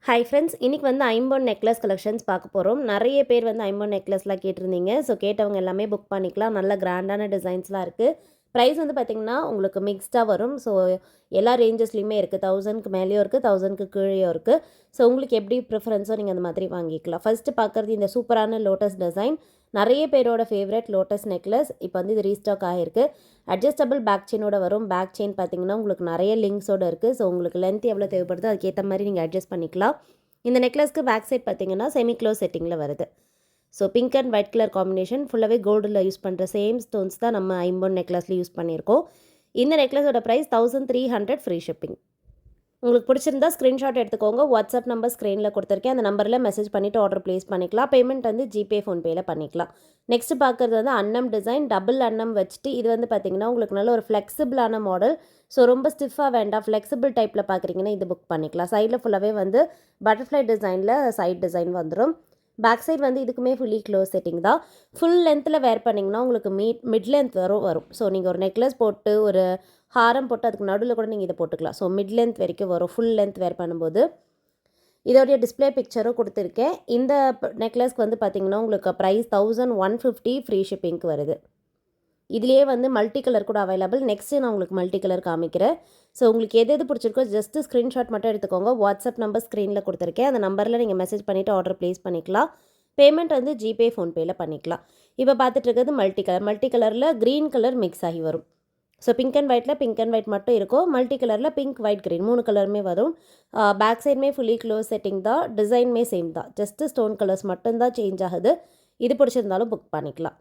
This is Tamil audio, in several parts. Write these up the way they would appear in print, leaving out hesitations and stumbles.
ஹாய் ஃப்ரெண்ட்ஸ், இன்றைக்கி வந்து ஐம்பொன் நெக்லஸ் கலெக்ஷன்ஸ் பார்க்க போகிறோம். நிறைய பேர் வந்து ஐம்பொன் நெக்லஸ்லாம் கேட்டிருந்தீங்க. ஸோ கேட்டவங்க எல்லாமே புக் பண்ணிக்கலாம். நல்ல கிராண்டான டிசைன்ஸ்லாம் இருக்குது. ப்ரைஸ் வந்து பார்த்திங்கன்னா உங்களுக்கு மிக்ஸ்டாக வரும். ஸோ எல்லா ரேஞ்சஸ்லேயுமே இருக்குது. 1000க்கு மேலேயும் இருக்குது, 1000க்கு கீழேயும் இருக்குது. ஸோ உங்களுக்கு எப்படி ப்ரிஃபரன்ஸோ நீங்கள் அந்த மாதிரி வாங்கிக்கலாம். ஃபஸ்ட்டு பார்க்குறது இந்த சூப்பரான லோட்டஸ் டிசைன். நிறைய பேரோட ஃபேவரட் லோட்டஸ் நெக்லஸ் இப்போ வந்து இது ரீஸ்டாக் ஆகிருக்கு. அட்ஜஸ்டபிள் பேக் செயினோட வரும். பேக் செயின் பார்த்திங்கன்னா உங்களுக்கு நிறைய லிங்க்ஸோடு இருக்குது. ஸோ உங்களுக்கு லென்த் எவ்வளோ தேவைப்படுதோ அதுக்கேற்ற மாதிரி நீங்கள் அட்ஜஸ்ட் பண்ணிக்கலாம். இந்த நெக்லஸ்க்கு பேக் சைட் பார்த்திங்கன்னா செமி க்ளோஸ் செட்டிங்கில் வருது. So pink and white colour combination ஃபுல்லாகவே கோல்டில் யூஸ் பண்ணுற சேம் ஸ்டோன்ஸ் தான் நம்ம ஐம்பொன் நெக்லஸ்லேயும் யூஸ் பண்ணியிருக்கோம். இந்த நெக்லஸோட ப்ரைஸ் 1300 ஃப்ரீ ஷிப்பிங். உங்களுக்கு பிடிச்சிருந்தா ஸ்க்ரீன்ஷாட் எடுத்துக்கோங்க. வாட்ஸ்அப் நம்பர் ஸ்க்ரீனில் கொடுத்துருக்கேன். அந்த நம்பரில் மெசேஜ் பண்ணிவிட்டு ஆர்டர் ப்ளேஸ் பண்ணிக்கலாம். பேமெண்ட் வந்து ஜிபே ஃபோன்பேயில் பண்ணிக்கலாம். நெக்ஸ்ட் பார்க்குறது வந்து அன்னம் டிசைன். டபுள் அன்னம் வச்சுட்டு இது வந்து பார்த்திங்கன்னா உங்களுக்கு நல்ல ஒரு ஃப்ளெக்சிபிளான மாடல். ஸோ ரொம்ப ஸ்டிஃபாக வேண்டாம், ஃப்ளெக்சிபிள் டைப்பில் பார்க்குறீங்கன்னா இது புக் பண்ணிக்கலாம். சைடில் ஃபுல்லாகவே வந்து பட்டர்ஃப்ளை டிசைனில் சைட் டிசைன் வந்துடும். பேக் சைட் வந்து இதுக்குமே ஃபுல்லி க்ளோஸ் செட்டிங் தான். ஃபுல் லென்த்தில் வேர் பண்ணிங்கன்னா உங்களுக்கு மிட் லென்த் வரும். ஸோ நீங்கள் ஒரு நெக்லஸ் போட்டு ஒரு ஹாரம் போட்டு அதுக்கு நடுவில் கூட நீங்கள் இதை போட்டுக்கலாம். ஸோ மிட் லென்த் வரைக்கும் வரும் ஃபுல் லென்த் வேர் பண்ணும்போது. இதோடைய டிஸ்பிளே பிக்சரும் கொடுத்துருக்கேன். இந்த நெக்லஸ்க்கு வந்து பார்த்திங்கன்னா உங்களுக்கு ப்ரைஸ் 1150 ஃப்ரீ ஷிப்பிங்க்கு வருது. இதுலேயே வந்து மல்டி கலர் கூட அவைலபிள். நெக்ஸ்ட்டு நான் உங்களுக்கு மல்டி கலர் காமிக்கிறேன். ஸோ உங்களுக்கு எது பிடிச்சிருக்கோ ஜஸ்ட்டு ஸ்க்ரீன்ஷாட் மட்டும் எடுத்துக்கோங்க. வாட்ஸ்அப் நம்பர் ஸ்க்ரீனில் கொடுத்துருக்கேன். அந்த நம்பரில் நீங்கள் மெசேஜ் பண்ணிவிட்டு ஆர்டர் ப்ளேஸ் பண்ணிக்கலாம். பேமெண்ட் வந்து ஜிபே ஃபோன்பேயில் பண்ணிக்கலாம். இப்போ பார்த்துட்டு இருக்கிறது மல்டி கலரில் க்ரீன் கலர் மிக்ஸ் ஆகி வரும். ஸோ பிங்க் அண்ட் ஒயிட்டில் பிங்க் அண்ட் ஒயிட் மட்டும் இருக்கும். மல்டி கலரில் பிங்க் ஒயிட் க்ரீன் 3 கலருமே வரும். பேக் சைடுமே ஃபுல்லி க்ளோஸ் செட்டிங் தான். டிசைனுமே சேம் தான். ஜஸ்ட்டு ஸ்டோன் கலர்ஸ் மட்டும்தான் சேஞ்ச் ஆகுது. இது பிடிச்சிருந்தாலும் புக் பண்ணிக்கலாம்.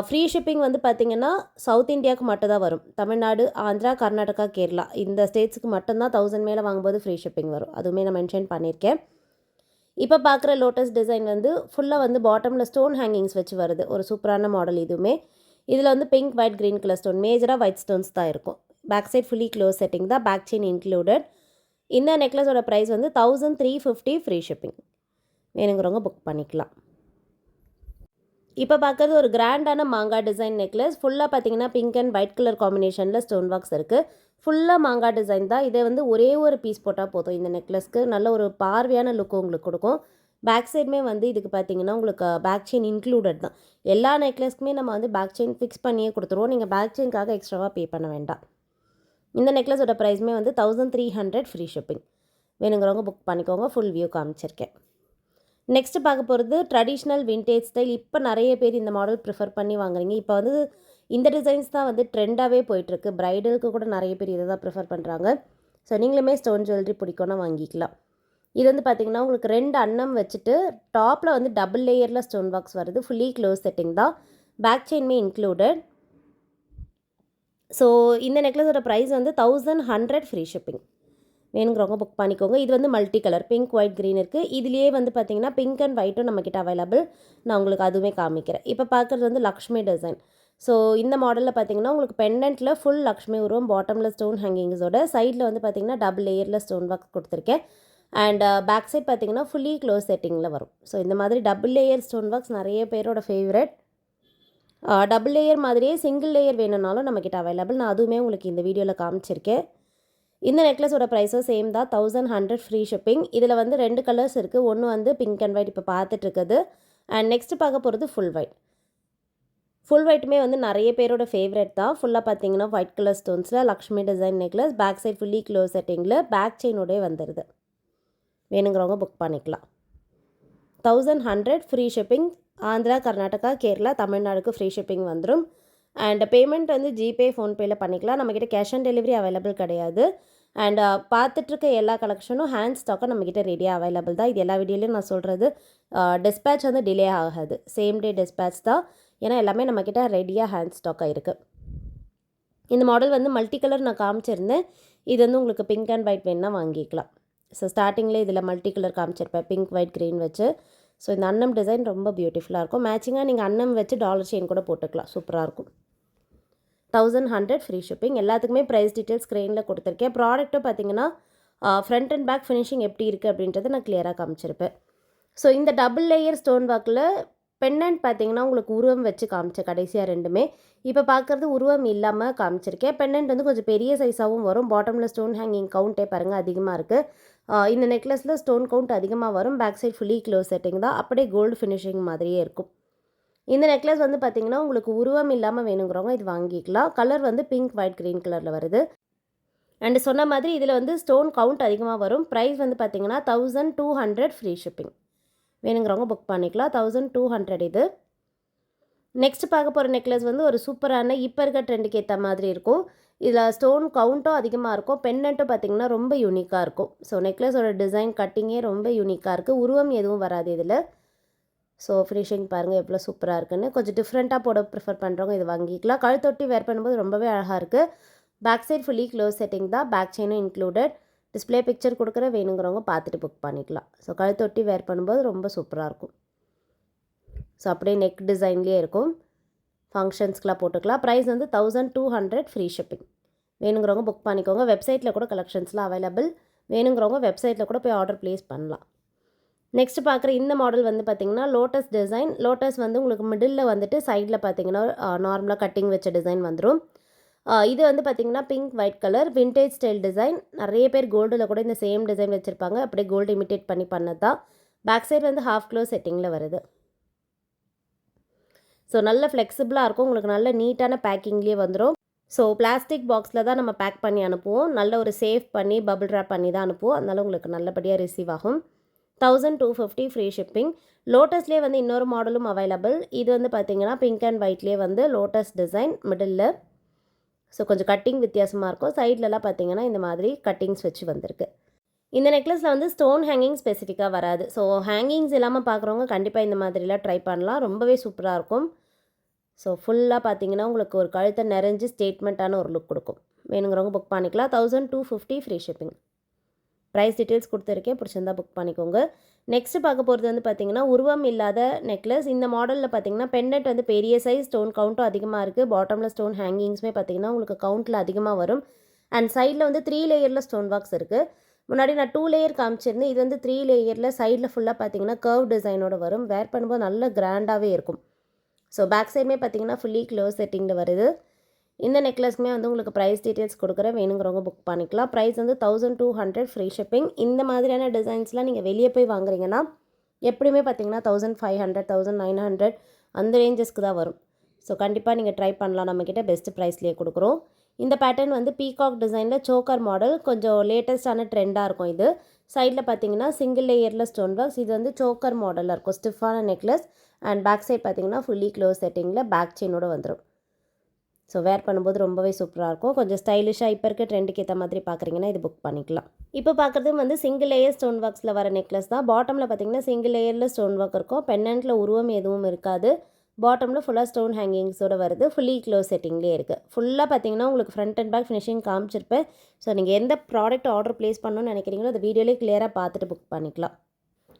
ஃப்ரீ ஷிப்பிங் வந்து பார்த்திங்கன்னா சவுத் இந்தியாவுக்கு மட்டும் தான் வரும். தமிழ்நாடு, ஆந்திரா, கர்நாடகா, கேரளா இந்த ஸ்டேட்ஸுக்கு மட்டும்தான் 1000 மேலே வாங்கும்போது ஃப்ரீ ஷிப்பிங் வரும். அதுவுமே நான் மென்ஷன் பண்ணியிருக்கேன். இப்போ பார்க்குற லோட்டஸ் டிசைன் வந்து ஃபுல்லாக வந்து பாட்டமில் ஸ்டோன் ஹேங்கிங்ஸ் வச்சு வருது. ஒரு சூப்பரான மாடல் இதுவுமே. இதில் வந்து pink white green colour stone, மேஜராக ஒயிட் ஸ்டோன்ஸ் தான் இருக்கும். Back side fully close setting தான். Back chain included. இந்த நெக்லஸோட ப்ரைஸ் வந்து 1350 ஃப்ரீ ஷிப்பிங். வேணுங்கிறவங்க புக் பண்ணிக்கலாம். இப்போ பார்க்குறது ஒரு கிராண்டான மாங்காய் டிசைன் நெக்லஸ். ஃபுல்லாக பார்த்தீங்கன்னா பிங்க் அண்ட் ஒயிட் கலர் காம்பினேஷனில் ஸ்டோன் ஒர்க்ஸ் இருக்குது. ஃபுல்லாக மாங்காய் டிசைன் தான். இதை வந்து ஒரே ஒரு பீஸ் போட்டால் போதும். இந்த நெக்லஸ்க்கு நல்ல ஒரு பார்வையான லுக்கு உங்களுக்கு கொடுக்கும். பேக் சைடுமே வந்து இதுக்கு பார்த்தீங்கன்னா உங்களுக்கு பேக் செயின் இன்க்ளூடட் தான். எல்லா நெக்லஸ்க்குமே நம்ம வந்து பேக் செயின் ஃபிக்ஸ் பண்ணியே கொடுத்துருவோம். நீங்கள் பேக் செயின்காக எக்ஸ்ட்ராவாக பே பண்ண வேண்டாம். இந்த நெக்லஸோட ப்ரைஸுமே வந்து 1300 ஃப்ரீ ஷிப்பிங். வேணுங்கிறவங்க புக் பண்ணிக்கோங்க. ஃபுல் வியூ காமிச்சிருக்கேன். நெக்ஸ்ட்டு பார்க்க போகிறது ட்ரெடிஷ்னல் விண்டேஜ் ஸ்டைல். இப்போ நிறைய பேர் இந்த மாடல் ப்ரிஃபர் பண்ணி வாங்குறீங்க. இப்போ வந்து இந்த டிசைன்ஸ் தான் வந்து ட்ரெண்டாகவே போயிட்டுருக்கு. ப்ரைடலுக்கு கூட நிறைய பேர் இதை தான் ப்ரிஃபர் பண்ணுறாங்க. ஸோ நீங்களுமே ஸ்டோன் ஜுவல்லரி பிடிக்கும்னா வாங்கிக்கலாம். இது வந்து பார்த்திங்கன்னா உங்களுக்கு 2 அன்னம் வச்சுட்டு டாப்பில் வந்து டபுள் லேயரில் ஸ்டோன் பாக்ஸ் வருது. ஃபுல்லி க்ளோஸ் செட்டிங் தான். பேக் செயின்மே இன்க்ளூடட். ஸோ இந்த நெக்லஸோட ப்ரைஸ் வந்து 1100 ஃப்ரீ ஷிப்பிங். வேணுங்கிறவங்க புக் பண்ணிக்கோங்க. இது வந்து multi colour pink white green இருக்குது. இதுலேயே வந்து பார்த்திங்கன்னா பிங்க் அண்ட் ஒயிட்டும் நம்மக்கிட்ட அவைலபிள். நான் உங்களுக்கு அதுவுமே காமிக்கிறேன். இப்போ பார்க்குறது வந்து லக்ஷ்மி டிசைன். ஸோ இந்த மாடலில் பார்த்திங்கன்னா உங்களுக்கு பெண்டன்ட்டில் ஃபுல் லக்ஷ்மி உருவம், பாட்டமில் ஸ்டோன் ஹேங்கிங்ஸோட, சைடில் வந்து பார்த்திங்கன்னா டபுள் லேயரில் ஸ்டோன் ஒர்க் கொடுத்துருக்கேன். அண்ட் பேக் சைட் பார்த்திங்கன்னா ஃபுல்லி க்ளோஸ் செட்டிங்கில் வரும். ஸோ இந்த மாதிரி டபுள் லேயர் ஸ்டோன் ஒர்க்ஸ் நிறைய பேரோட ஃபேவரட். டபுள் லேயர் மாதிரியே சிங்கிள் லேயர் வேணும்னாலும் நம்மக்கிட்ட அவைலபிள். நான் அதுவுமே உங்களுக்கு இந்த வீடியோவில் காமிச்சிருக்கேன். இந்த நெக்லஸோட ப்ரைஸும் சேம் தான். 1100 ஃப்ரீ ஷிப்பிங். இதில் வந்து 2 கலர்ஸ் இருக்குது. ஒன்று வந்து பிங்க் அண்ட் ஒயிட் இப்போ பார்த்துட்ருக்குது. அண்ட் நெக்ஸ்ட்டு பார்க்க போகிறது ஃபுல் ஒயிட். ஃபுல் ஒயிட்டுமே வந்து நிறைய பேரோட ஃபேவரட் தான். ஃபுல்லாக பார்த்தீங்கன்னா ஒயிட் கலர் ஸ்டோன்ஸில் Lakshmi design necklace. Back side fully close செட்டிங்கில் பேக் செயினோடே வந்துடுது. வேணுங்கிறவங்க புக் பண்ணிக்கலாம். 1100 ஃப்ரீ ஷிப்பிங். ஆந்திரா, கர்நாடகா, கேரளா, தமிழ்நாடுக்கு ஃப்ரீ ஷிப்பிங் வந்துடும். அண்ட் பேமெண்ட் வந்து ஜிபே ஃபோன்பேயில் பண்ணிக்கலாம். நம்மக்கிட்ட கேஷ் ஆன் டெலிவரி அவைலபிள் கிடையாது. அண்ட் பார்த்துட்ருக்க எல்லா கலெக்ஷனும் ஹேண்ட் ஸ்டாக்காக நம்மக்கிட்ட ரெடியாக அவைலபிள் தான். இது எல்லா வீடியோலையும் நான் சொல்கிறது. டிஸ்பேட்ச் வந்து டிலே ஆகாது. சேம் டே டிஸ்பேட்ச் தான். ஏன்னா எல்லாமே நம்மக்கிட்ட ரெடியாக ஹேண்ட் ஸ்டாக்காக இருக்குது. இந்த மாடல் வந்து மல்டி கலர் நான் காமிச்சிருந்தேன். இது வந்து உங்களுக்கு பிங்க் அண்ட் ஒயிட் வேணுன்னா வாங்கிக்கலாம். ஸோ ஸ்டார்டிங்கில் இதில் மல்டி கலர் காமிச்சிருப்பேன் பிங்க் ஒயிட் க்ரீன் வச்சு. ஸோ இந்த அன்னம் டிசைன் ரொம்ப பியூட்டிஃபுல்லாக இருக்கும். மேட்சிங்காக நீங்கள் அன்னம் வச்சு டாலர் செயின் கூட போட்டுக்கலாம். சூப்பராக இருக்கும். 1100 ஃப்ரீ ஷிப்பிங். எல்லாத்துக்குமே ப்ரைஸ் டீட்டெயில்ஸ் ஸ்க்ரீனில் கொடுத்துருக்கேன். ப்ராடக்ட்டும் பார்த்தீங்கன்னா ஃப்ரண்ட் அண்ட் பேக் ஃபினிஷிங் எப்படி இருக்குது அப்படின்றத நான் கிளியராக காமிச்சிருப்பேன். ஸோ இந்த டபுள் லேயர் ஸ்டோன் ஒர்க்கில் பெண்டன்ட் பார்த்தீங்கன்னா உங்களுக்கு உருவம் வச்சு காமிச்சேன் கடைசியாக ரெண்டுமே. இப்போ பார்க்குறது உருவம் இல்லாமல் காமிச்சிருக்கேன். பெண்டன்ட் வந்து கொஞ்சம் பெரிய சைஸாகவும் வரும். பாட்டமில் ஸ்டோன் ஹேங்கிங் கவுண்ட்டே பாருங்கள் அதிகமாக இருக்குது. இந்த நெக்லஸில் ஸ்டோன் கவுண்ட் அதிகமாக வரும். Back side fully close setting தான். அப்படியே கோல்டு ஃபினிஷிங் மாதிரியே இருக்கும். இந்த நெக்லஸ் வந்து பார்த்திங்கன்னா உங்களுக்கு உருவம் இல்லாமல் வேணுங்கிறவங்க இது வாங்கிக்கலாம். கலர் வந்து பிங்க் ஒயிட் க்ரீன் கலரில் வருது. அண்டு சொன்ன மாதிரி இதில் வந்து ஸ்டோன் கவுண்ட் அதிகமாக வரும். ப்ரைஸ் வந்து பார்த்திங்கன்னா 1200 ஃப்ரீ ஷிப்பிங். வேணுங்கிறவங்க புக் பண்ணிக்கலாம். 1200 இது. நெக்ஸ்ட் பார்க்க போகிற நெக்லஸ் வந்து ஒரு சூப்பரான இப்போ இருக்க ட்ரெண்டுக்கு ஏற்ற மாதிரி இருக்கும். இதில் ஸ்டோன் கவுண்ட்டும் அதிகமாக இருக்கும். பெண்டன்ட்டும் பார்த்திங்கன்னா ரொம்ப யூனிக்காக இருக்கும். ஸோ நெக்லஸோட டிசைன் கட்டிங்கே ரொம்ப யூனிக்காக இருக்குது. உருவம் எதுவும் வராது இதில். ஸோ ஃபினிஷிங் பாருங்கள் எவ்வளோ சூப்பராக இருக்குன்னு. கொஞ்சம் டிஃப்ரெண்ட்டாக போட ப்ரிஃபர் பண்ணுறவங்க இது வாங்கிக்கலாம். கழுத்தொட்டி வேர் பண்ணும்போது ரொம்பவே அழகாக இருக்குது. Back side fully close setting தான். பேக் செயினும் இன்க்ளூடட். டிஸ்பிளே பிக்சர் கொடுக்குற வேணுங்கிறவங்க பார்த்துட்டு புக் பண்ணிக்கலாம். ஸோ கழுத்தொட்டி வேர் பண்ணும்போது ரொம்ப சூப்பராக இருக்கும். ஸோ அப்படியே நெக் டிசைன்லேயே இருக்கும். ஃபங்க்ஷன்ஸ்க்கெலாம் போட்டுக்கலாம். ப்ரைஸ் வந்து 1200 ஃப்ரீ ஷிப்பிங். வேணுங்கிறவங்க புக் பண்ணிக்கோங்க. வெப்சைட்டில் கூட கலெக்ஷன்ஸ்லாம் அவைலபிள். வேணுங்கிறவங்க வெப்சைட்டில் கூட போய் ஆர்டர் ப்ளேஸ் பண்ணலாம். நெக்ஸ்ட் பார்க்குற இந்த மாடல் வந்து பார்த்திங்கன்னா லோட்டஸ் டிசைன். லோட்டஸ் வந்து உங்களுக்கு மிடில் வந்துட்டு சைடில் பார்த்திங்கன்னா நார்மலாக கட்டிங் வச்ச டிசைன் வந்துடும். இது வந்து பார்த்திங்கன்னா pink white colour vintage style design. நிறைய பேர் கோல்டில் கூட இந்த சேம் டிசைன் வச்சுருப்பாங்க. அப்படியே கோல்டு இமிட்டேட் பண்ணி பண்ணது தான். பேக் சைடு வந்து ஹாஃப் க்ளோ செட்டிங்கில் வருது. ஸோ நல்ல ஃப்ளெக்சிபிளாக இருக்கும். உங்களுக்கு நல்ல நீட்டான பேக்கிங்லேயே வந்துடும். ஸோ பிளாஸ்டிக் பாக்ஸில் தான் நம்ம பேக் பண்ணி அனுப்புவோம். நல்ல ஒரு சேஃப் பண்ணி பபிள் ரேப் பண்ணி தான் அனுப்புவோம். அதனால உங்களுக்கு நல்லபடியாக ரிசீவ் ஆகும். 1250 ஃப்ரீ ஷிப்பிங். லோட்டஸ்லேயே வந்து இன்னொரு மாடலும் அவைலபிள். இது வந்து பார்த்திங்கன்னா பிங்க் அண்ட் ஒயிட்லேயே வந்து லோட்டஸ் டிசைன் மிடில். ஸோ கொஞ்சம் கட்டிங் வித்தியாசமாக இருக்கும். சைட்லலாம் பார்த்திங்கன்னா இந்த மாதிரி கட்டிங்ஸ் வச்சு வந்திருக்கு. இந்த நெக்லஸில் வந்து ஸ்டோன் ஹேங்கிங் ஸ்பெசிஃபிக்காக வராது. ஸோ ஹேங்கிங்ஸ் இல்லாமல் பார்க்குறவங்க கண்டிப்பாக இந்த மாதிரிலாம் ட்ரை பண்ணலாம். ரொம்பவே சூப்பராக இருக்கும். ஸோ ஃபுல்லாக பார்த்தீங்கன்னா உங்களுக்கு ஒரு கழுத்தை நிறைஞ்சு ஸ்டேட்மெண்ட்டான ஒரு லுக் கொடுக்கும். வேணுங்கிறவங்க புக் பண்ணிக்கலாம். 1250 ஃப்ரீ ஷிப்பிங். ப்ரைஸ் டீட்டெயில்ஸ் கொடுத்துருக்கேன். பிடிச்சிருந்தா புக் பண்ணிக்கோங்க. நெக்ஸ்ட்டு பார்க்க போகிறது வந்து பார்த்திங்கன்னா உருவம் இல்லாத நெக்லஸ். இந்த மாடலில் பார்த்திங்கன்னா பெண்டன்ட் வந்து பெரிய சைஸ், ஸ்டோன் கவுண்ட்டும் அதிகமாக இருக்குது. பாட்டமில் ஸ்டோன் ஹேங்கிங்ஸுமே பார்த்திங்கன்னா உங்களுக்கு கவுண்ட்டில் அதிகமாக வரும். அண்ட் சைடில் வந்து 3 லேயரில் ஸ்டோன் பாக்ஸ் இருக்குது. முன்னாடி நான் 2 லேயர் காமிச்சிருந்தேன். இது வந்து 3 லேயரில் சைடில் ஃபுல்லாக பார்த்திங்கன்னா கர்வ் டிசைனோட வரும். வேர் பண்ணும்போது நல்ல கிராண்டாகவே இருக்கும். ஸோ பேக் சைடுமே பார்த்திங்கன்னா ஃபுல்லி க்ளோஸ் செட்டிங்கில் வருது. இந்த நெக்லஸ்க்குமே வந்து உங்களுக்கு ப்ரைஸ் டீட்டெயில்ஸ் கொடுக்குறேன். வேணுங்கிறவங்க புக் பண்ணிக்கலாம். ப்ரைஸ் வந்து 1200 ஃப்ரீ ஷிப்பிங். இந்த மாதிரியான டிசைன்ஸ்லாம் நீங்கள் வெளியே போய் வாங்குறீங்கன்னா எப்படியுமே பார்த்தீங்கன்னா 1500 1900 அந்த ரேஞ்சஸ்க்கு தான் வரும். ஸோ கண்டிப்பாக நீங்கள் ட்ரை பண்ணலாம். நம்மக்கிட்ட பெஸ்ட் ப்ரைஸ்லேயே கொடுக்குறோம். இந்த பேட்டர்ன் வந்து பீகாக் டிசைனில் சோக்கர் மாடல். கொஞ்சம் லேட்டஸ்டான ட்ரெண்டாக இருக்கும் இது. சைடில் பார்த்தீங்கன்னா சிங்கிள் லேயரில் ஸ்டோன் பாக்ஸ். இது வந்து சோக்கர் மாடலில் இருக்கும். ஸ்டிஃபான நெக்லஸ். அண்ட் பேக் சைட் பார்த்தீங்கன்னா ஃபுல்லி க்ளோஸ் செட்டிங்கில் பேக் செயினோட வந்துடும். ஸோ வேர் பண்ணும்போது ரொம்பவே சூப்பராக இருக்கும். கொஞ்சம் ஸ்டைலிஷாக இப்போ இருக்க ட்ரெண்டுக்கு ஏற்ற மாதிரி பார்க்குறீங்கன்னா இது புக் பண்ணிக்கலாம். இப்போ பார்க்குறது வந்து சிங்கிள் லேயர் ஸ்டோன் ஒர்க்ஸில் வர நெக்லஸ் தான். பாட்டமில் பார்த்திங்கன்னா சிங்கிள் லேயரில் ஸ்டோன் ஒர்க் இருக்கும். பெண்டன்ட்டில் உருவம் எதுவும் இருக்காது. பாட்டமில் ஃபுல்லாக ஸ்டோன் ஹேங்கிங்ஸோடு வருது. ஃபுல்லி க்ளோஸ் செட்டிங்லேயே இருக்குது. ஃபுல்லாக பார்த்திங்கன்னா உங்களுக்கு ஃப்ரண்ட் அண்ட் பேக் ஃபினிஷிங் காமிச்சிருப்பேன். ஸோ நீங்கள் எந்த ப்ராடக்ட் ஆர்டர் ப்ளேஸ் பண்ணணும்னு நினைக்கிறீங்களோ அந்த வீடியோலேயே கிளியராக பார்த்துட்டு புக் பண்ணிக்கலாம்.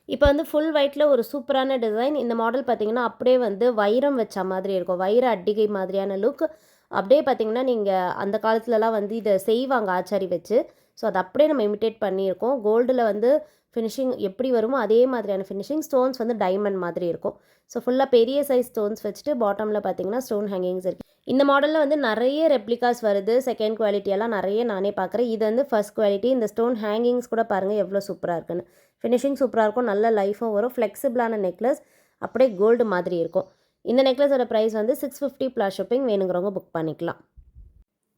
இப்போ வந்து ஃபுல் ஒயிட்டில் ஒரு சூப்பரான டிசைன். இந்த மாடல் பார்த்திங்கன்னா அப்படியே வந்து வைரம் வச்ச மாதிரி இருக்கும். வைர அட்டிகை மாதிரியான லுக். அப்படியே பார்த்திங்கன்னா நீங்கள் அந்த காலத்துலலாம் வந்து இதை செய்வாங்க ஆச்சாரி வச்சு. ஸோ அதை அப்படியே நம்ம இமிட்டேட் பண்ணியிருக்கோம். கோல்டில் வந்து ஃபினிஷிங் எப்படி வருமோ அதே மாதிரியான ஃபினிஷிங். ஸ்டோன்ஸ் வந்து டைமண்ட் மாதிரி இருக்கும். ஸோ ஃபுல்லாக பெரிய சைஸ் ஸ்டோன்ஸ் வச்சுட்டு பாட்டமில் பார்த்திங்கன்னா ஸ்டோன் ஹேங்கிங்ஸ் இருக்குது. இந்த மாடலில் வந்து நிறைய ரெப்ளிகாஸ் வருது. செகண்ட் குவாலிட்டியெல்லாம் நிறைய நானே பார்க்குறேன். இது வந்து ஃபர்ஸ்ட் குவாலிட்டி. இந்த ஸ்டோன் ஹேங்கிங்ஸ் கூட பாருங்கள் எவ்வளோ சூப்பராக இருக்குன்னு. ஃபினிஷிங் சூப்பராக இருக்கும். நல்ல லைஃபும் வரும். ஃப்ளெக்சிபிளான நெக்லஸ். அப்படியே கோல்டு மாதிரி இருக்கும். இந்த நெக்லஸோட ப்ரைஸ் வந்து 650 ப்ளஸ் ஷிப்பிங். வேணுங்கிறவங்க புக் பண்ணிக்கலாம்.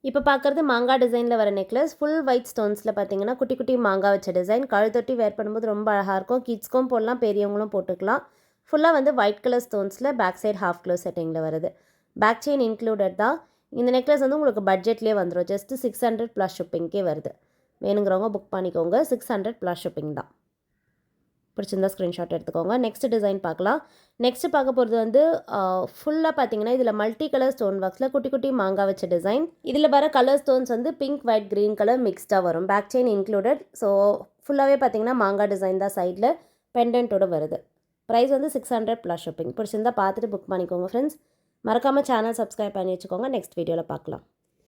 இப்போ பார்க்குறது மாங்காய் டிசைனில் வர நெக்லஸ். ஃபுல் ஒயிட் ஸ்டோன்ஸில் பார்த்தீங்கன்னா குட்டி குட்டி மாங்காய் வச்ச டிசைன். கழுத்தொட்டி வேர் பண்ணும்போது ரொம்ப அழகாக இருக்கும். கிட்ஸ்க்கும் போடலாம், பெரியவங்களும் போட்டுக்கலாம். ஃபுல்லாக வந்து ஒயிட் கலர் ஸ்டோன்ஸில் பேக் சைடு ஹாஃப் க்ளோ செட்டிங்கில் வருது. பேக் செயின் இன்க்ளூடட் தான். இந்த நெக்லஸ் வந்து உங்களுக்கு பட்ஜெட்லேயே வந்துடும். ஜஸ்ட்டு 600 ப்ளஸ் ஷிப்பிங்க்கே வருது. வேணுங்கிறவங்க புக் பண்ணிக்கோங்க. 600 ப்ளஸ் ஷிப்பிங் தான். பிடிச்சிருந்தா ஸ்க்ரீன்ஷாட் எடுத்துக்கோங்க. நெக்ஸ்ட் டிசைன் பார்க்கலாம். நெக்ஸ்ட் பார்க்க போகிறது வந்து ஃபுல்லாக பார்த்தீங்கன்னா இதில் மல்டி கலர் ஸ்டோன் ஒர்க்ஸில் குட்டி குட்டி மாங்காய் வச்ச டிசைன். இதில் வர கலர் ஸ்டோன்ஸ் வந்து பிங்க் ஒயிட் க்ரீன் கலர் மிக்ஸ்டாக வரும். Back chain included. ஸோ ஃபுல்லாகவே பார்த்தீங்கன்னா மாங்காய் டிசைன் தான். சைடில் பெண்டன்ட்டோட வருது. ப்ரைஸ் வந்து 600 ப்ளஸ் ஷிப்பிங். பிடிச்சிருந்தா பார்த்துட்டு புக் பண்ணிக்கோங்க ஃப்ரெண்ட்ஸ். மறக்காமல் சேனல் சப்ஸ்கிரைப் பண்ணி வச்சுக்கோங்க. நெக்ஸ்ட் வீடியோவில் பார்க்கலாம்.